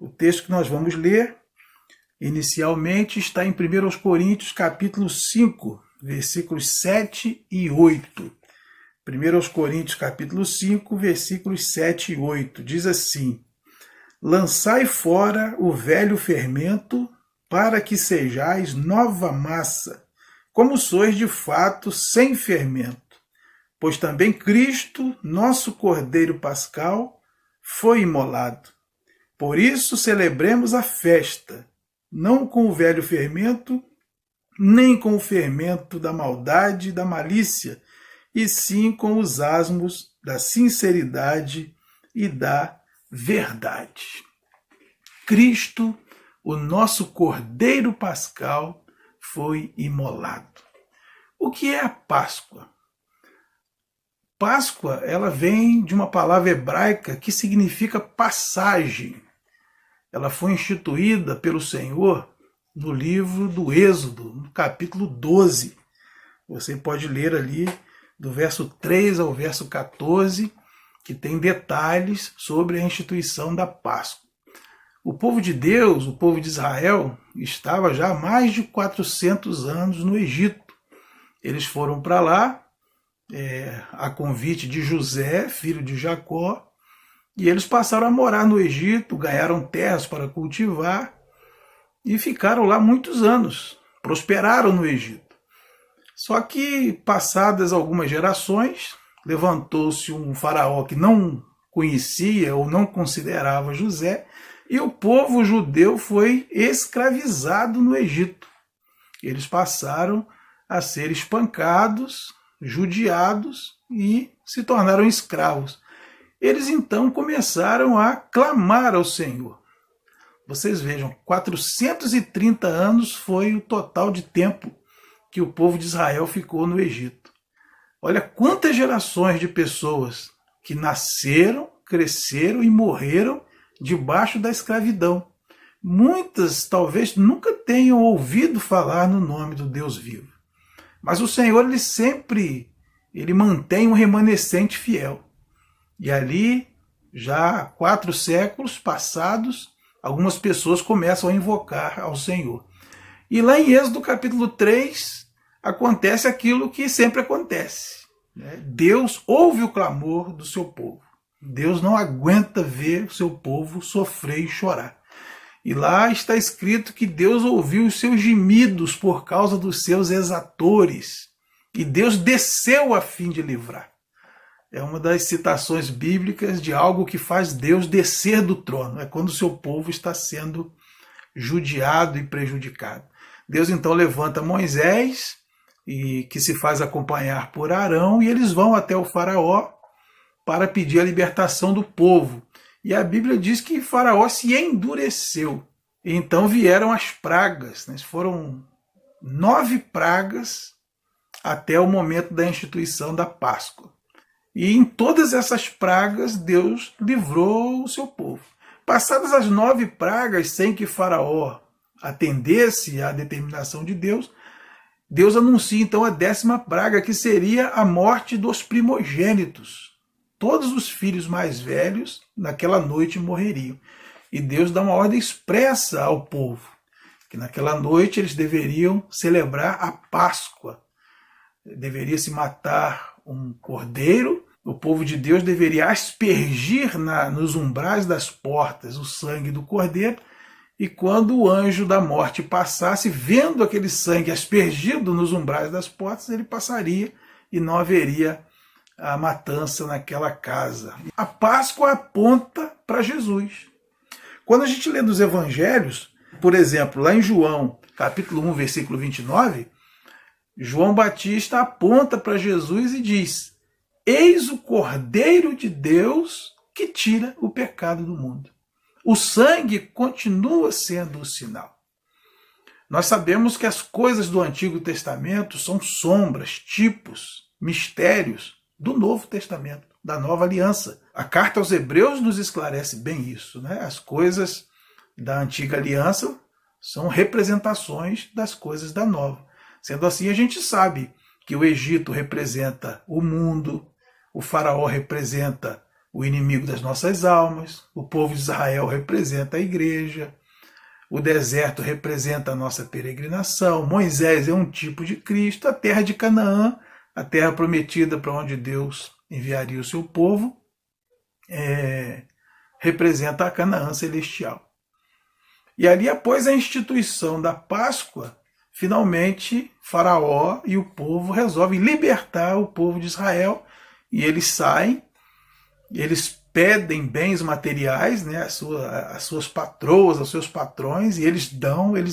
O texto que nós vamos ler, inicialmente, está em 1 Coríntios, capítulo 5, versículos 7 e 8. 1 Coríntios, capítulo 5, versículos 7 e 8. Diz assim: lançai fora o velho fermento, para que sejais nova massa, como sois de fato sem fermento. Pois também Cristo, nosso Cordeiro Pascal, foi imolado. Por isso celebremos a festa, não com o velho fermento, nem com o fermento da maldade e da malícia, e sim com os asmos da sinceridade e da verdade. Cristo, o nosso Cordeiro Pascal, foi imolado. O que é a Páscoa? Páscoa, ela vem de uma palavra hebraica que significa passagem. Ela foi instituída pelo Senhor no livro do Êxodo, no capítulo 12. Você pode ler ali do verso 3 ao verso 14, que tem detalhes sobre a instituição da Páscoa. O povo de Deus, o povo de Israel, estava já há mais de 400 anos no Egito. Eles foram para lá, a convite de José, filho de Jacó, e eles passaram a morar no Egito, ganharam terras para cultivar e ficaram lá muitos anos, prosperaram no Egito. Só que, passadas algumas gerações, levantou-se um faraó que não conhecia ou não considerava José, e o povo judeu foi escravizado no Egito. Eles passaram a ser espancados, judiados e se tornaram escravos. Eles então começaram a clamar ao Senhor. Vocês vejam, 430 anos foi o total de tempo que o povo de Israel ficou no Egito. Olha quantas gerações de pessoas que nasceram, cresceram e morreram debaixo da escravidão. Muitas talvez nunca tenham ouvido falar no nome do Deus vivo. Mas o Senhor, ele mantém um remanescente fiel. E ali, já há 4 séculos passados, algumas pessoas começam a invocar ao Senhor. E lá em Êxodo capítulo 3, acontece aquilo que sempre acontece. Deus ouve o clamor do seu povo. Deus não aguenta ver o seu povo sofrer e chorar. E lá está escrito que Deus ouviu os seus gemidos por causa dos seus exatores. E Deus desceu a fim de livrar. É uma das citações bíblicas de algo que faz Deus descer do trono. É quando o seu povo está sendo judiado e prejudicado. Deus então levanta Moisés, e que se faz acompanhar por Arão, e eles vão até o faraó para pedir a libertação do povo. E a Bíblia diz que Faraó se endureceu. E então vieram as pragas. Foram 9 pragas até o momento da instituição da Páscoa. E em todas essas pragas, Deus livrou o seu povo. Passadas as 9 pragas, sem que Faraó atendesse à determinação de Deus, Deus anuncia então a 10ª praga, que seria a morte dos primogênitos. Todos os filhos mais velhos, naquela noite, morreriam. E Deus dá uma ordem expressa ao povo, que naquela noite eles deveriam celebrar a Páscoa. Deveria se matar um cordeiro, o povo de Deus deveria aspergir nos umbrais das portas o sangue do cordeiro, e quando o anjo da morte passasse, vendo aquele sangue aspergido nos umbrais das portas, ele passaria e não haveria a matança naquela casa. A Páscoa aponta para Jesus. Quando a gente lê nos evangelhos, por exemplo, lá em João, capítulo 1, versículo 29, João Batista aponta para Jesus e diz: eis o Cordeiro de Deus que tira o pecado do mundo. O sangue continua sendo o sinal. Nós sabemos que as coisas do Antigo Testamento são sombras, tipos, mistérios do Novo Testamento, da Nova Aliança. A carta aos Hebreus nos esclarece bem isso. As coisas da Antiga Aliança são representações das coisas da Nova. Sendo assim, a gente sabe que o Egito representa o mundo, O faraó representa o inimigo das nossas almas, o povo de Israel representa a igreja, o deserto representa a nossa peregrinação, Moisés é um tipo de Cristo, a terra de Canaã, a terra prometida para onde Deus enviaria o seu povo, representa a Canaã celestial. E ali, após a instituição da Páscoa, finalmente Faraó e o povo resolvem libertar o povo de Israel, e eles saem, eles pedem bens materiais, né, as suas patroas, aos seus patrões, e eles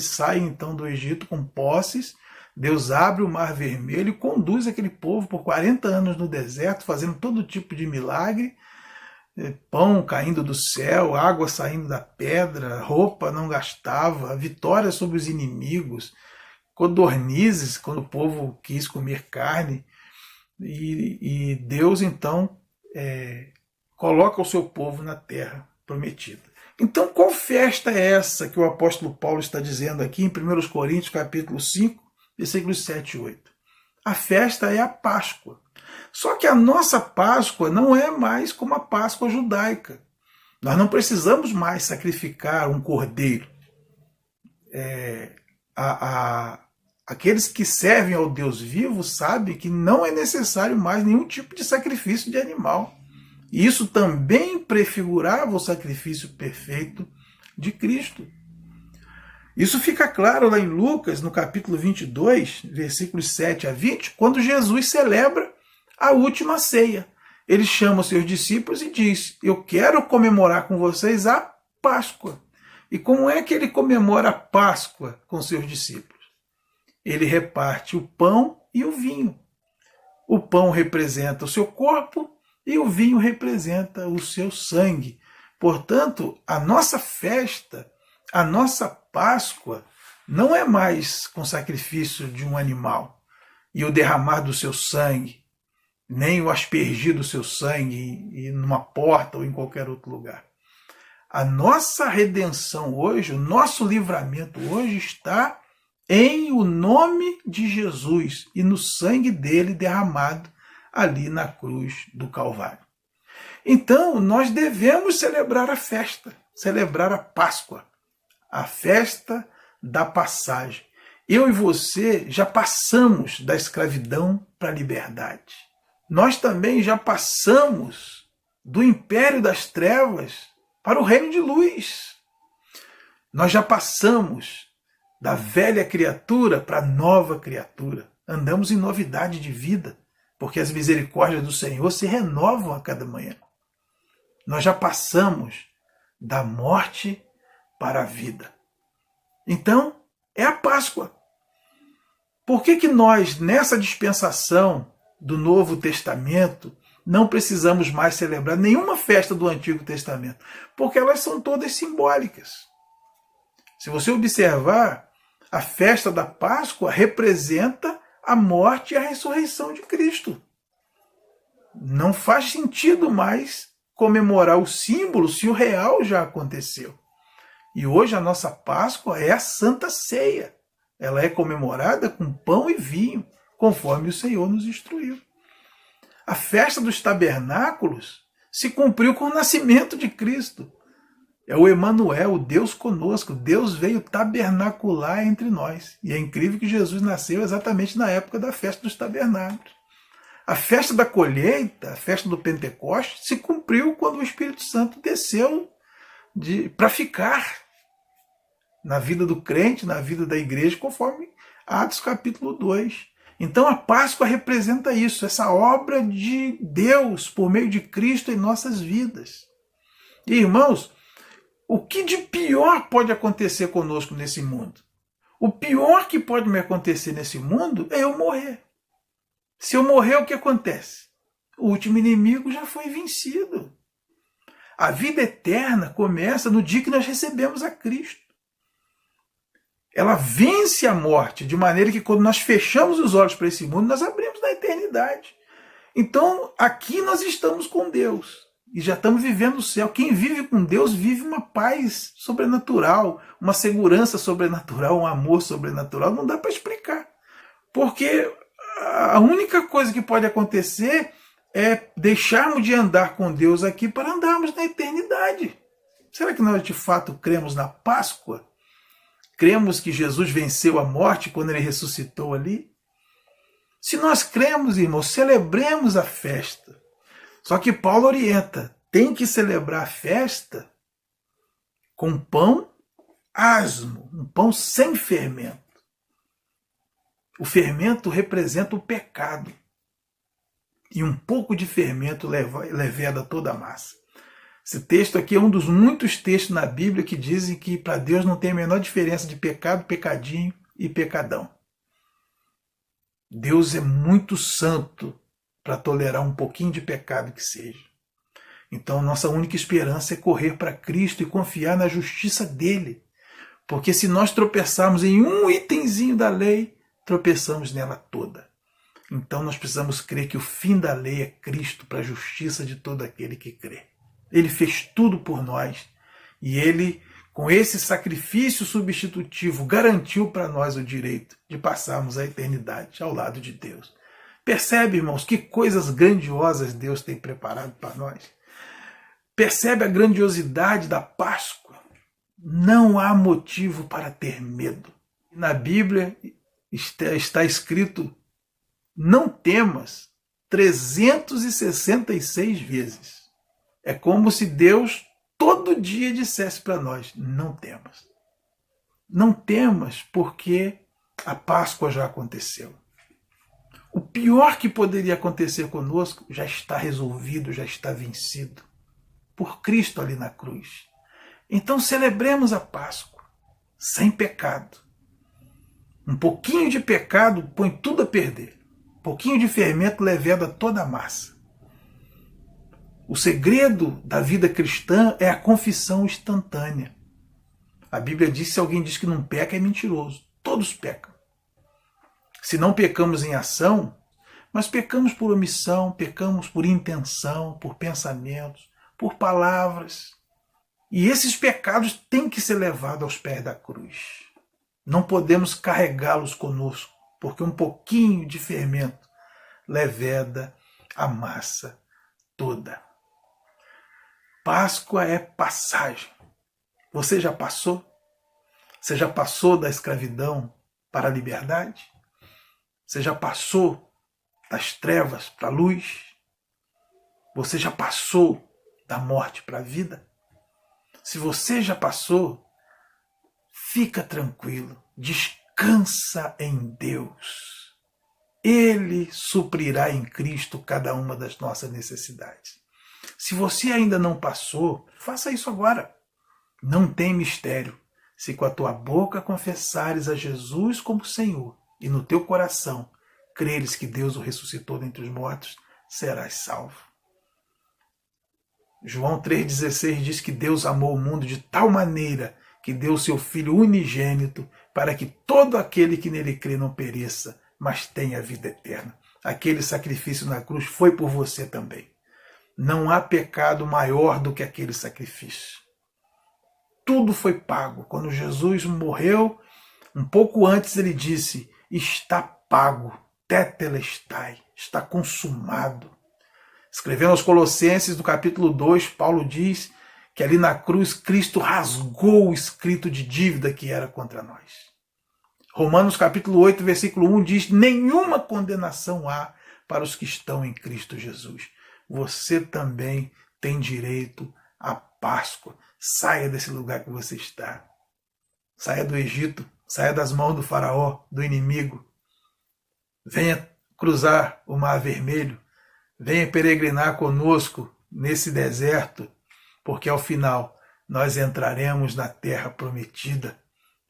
saem então do Egito com posses. Deus abre o Mar Vermelho e conduz aquele povo por 40 anos no deserto, fazendo todo tipo de milagre, pão caindo do céu, água saindo da pedra, roupa não gastava, vitória sobre os inimigos, codornizes quando o povo quis comer carne, e Deus então coloca o seu povo na terra prometida. Então, qual festa é essa que o apóstolo Paulo está dizendo aqui em 1 Coríntios capítulo 5, versículos 7 e 8? A festa é a Páscoa. Só que a nossa Páscoa não é mais como a Páscoa judaica. Nós não precisamos mais sacrificar um cordeiro. Aqueles que servem ao Deus vivo sabem que não é necessário mais nenhum tipo de sacrifício de animal. E isso também prefigurava o sacrifício perfeito de Cristo. Isso fica claro lá em Lucas, no capítulo 22, versículos 7 a 20, quando Jesus celebra a última ceia. Ele chama os seus discípulos e diz: eu quero comemorar com vocês a Páscoa. E como é que ele comemora a Páscoa com seus discípulos? Ele reparte o pão e o vinho. O pão representa o seu corpo e o vinho representa o seu sangue. Portanto, a nossa festa, a nossa Páscoa, não é mais com sacrifício de um animal e o derramar do seu sangue, nem o aspergir do seu sangue numa porta ou em qualquer outro lugar. A nossa redenção hoje, o nosso livramento hoje está em o nome de Jesus e no sangue dele derramado ali na cruz do Calvário. Então, nós devemos celebrar a festa, celebrar a Páscoa, a festa da passagem. Eu e você já passamos da escravidão para a liberdade. Nós também já passamos do império das trevas para o reino de luz. Nós já passamos da velha criatura para a nova criatura. Andamos em novidade de vida, porque as misericórdias do Senhor se renovam a cada manhã. Nós já passamos da morte para a vida. Então, é a Páscoa. Por que nós, nessa dispensação do Novo Testamento, não precisamos mais celebrar nenhuma festa do Antigo Testamento? Porque elas são todas simbólicas. Se você observar, a festa da Páscoa representa a morte e a ressurreição de Cristo. Não faz sentido mais comemorar o símbolo se o real já aconteceu. E hoje a nossa Páscoa é a Santa Ceia. Ela é comemorada com pão e vinho, conforme o Senhor nos instruiu. A festa dos tabernáculos se cumpriu com o nascimento de Cristo. É o Emanuel, o Deus conosco. Deus veio tabernacular entre nós. E é incrível que Jesus nasceu exatamente na época da festa dos tabernáculos. A festa da colheita, a festa do Pentecoste, se cumpriu quando o Espírito Santo desceu para ficar na vida do crente, na vida da igreja, conforme Atos capítulo 2. Então a Páscoa representa isso, essa obra de Deus por meio de Cristo em nossas vidas. E, irmãos, o que de pior pode acontecer conosco nesse mundo? O pior que pode me acontecer nesse mundo é eu morrer. Se eu morrer, o que acontece? O último inimigo já foi vencido. A vida eterna começa no dia que nós recebemos a Cristo. Ela vence a morte, de maneira que quando nós fechamos os olhos para esse mundo, nós abrimos na eternidade. Então, aqui nós estamos com Deus e já estamos vivendo o céu. Quem vive com Deus vive uma paz sobrenatural, uma segurança sobrenatural, um amor sobrenatural. Não dá para explicar. Porque a única coisa que pode acontecer é deixarmos de andar com Deus aqui para andarmos na eternidade. Será que nós de fato cremos na Páscoa? Cremos que Jesus venceu a morte quando ele ressuscitou ali? Se nós cremos, irmãos, celebremos a festa. Só que Paulo orienta, tem que celebrar a festa com pão asmo, um pão sem fermento. O fermento representa o pecado. E um pouco de fermento leveda toda a massa. Esse texto aqui é um dos muitos textos na Bíblia que dizem que para Deus não tem a menor diferença de pecado, pecadinho e pecadão. Deus é muito santo para tolerar um pouquinho de pecado que seja. Então nossa única esperança é correr para Cristo e confiar na justiça dele. Porque se nós tropeçarmos em um itemzinho da lei, tropeçamos nela toda. Então nós precisamos crer que o fim da lei é Cristo para a justiça de todo aquele que crê. Ele fez tudo por nós e ele, com esse sacrifício substitutivo, garantiu para nós o direito de passarmos a eternidade ao lado de Deus. Percebe, irmãos, que coisas grandiosas Deus tem preparado para nós? Percebe a grandiosidade da Páscoa? Não há motivo para ter medo. Na Bíblia está escrito: não temas 366 vezes. É como se Deus todo dia dissesse para nós: não temas. Não temas porque a Páscoa já aconteceu. O pior que poderia acontecer conosco já está resolvido, já está vencido por Cristo ali na cruz. Então celebremos a Páscoa sem pecado. Um pouquinho de pecado põe tudo a perder. Um pouquinho de fermento leveda toda a massa. O segredo da vida cristã é a confissão instantânea. A Bíblia diz que se alguém diz que não peca, é mentiroso. Todos pecam. Se não pecamos em ação, mas pecamos por omissão, pecamos por intenção, por pensamentos, por palavras. E esses pecados têm que ser levados aos pés da cruz. Não podemos carregá-los conosco, porque um pouquinho de fermento leveda a massa toda. Páscoa é passagem. Você já passou? Você já passou da escravidão para a liberdade? Você já passou das trevas para a luz? Você já passou da morte para a vida? Se você já passou, fica tranquilo, descansa em Deus. Ele suprirá em Cristo cada uma das nossas necessidades. Se você ainda não passou, faça isso agora. Não tem mistério. Se com a tua boca confessares a Jesus como Senhor e no teu coração creres que Deus o ressuscitou dentre os mortos, serás salvo. João 3,16 diz que Deus amou o mundo de tal maneira que deu o seu Filho unigênito para que todo aquele que nele crê não pereça, mas tenha vida eterna. Aquele sacrifício na cruz foi por você também. Não há pecado maior do que aquele sacrifício. Tudo foi pago. Quando Jesus morreu, um pouco antes ele disse: está pago, tetelestai, está consumado. Escrevendo aos Colossenses, no capítulo 2, Paulo diz que ali na cruz Cristo rasgou o escrito de dívida que era contra nós. Romanos capítulo 8, versículo 1 diz: nenhuma condenação há para os que estão em Cristo Jesus. Você também tem direito à Páscoa. Saia desse lugar que você está. Saia do Egito, saia das mãos do faraó, do inimigo. Venha cruzar o Mar Vermelho. Venha peregrinar conosco nesse deserto, porque ao final nós entraremos na terra prometida,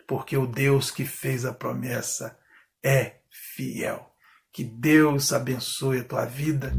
porque o Deus que fez a promessa é fiel. Que Deus abençoe a tua vida,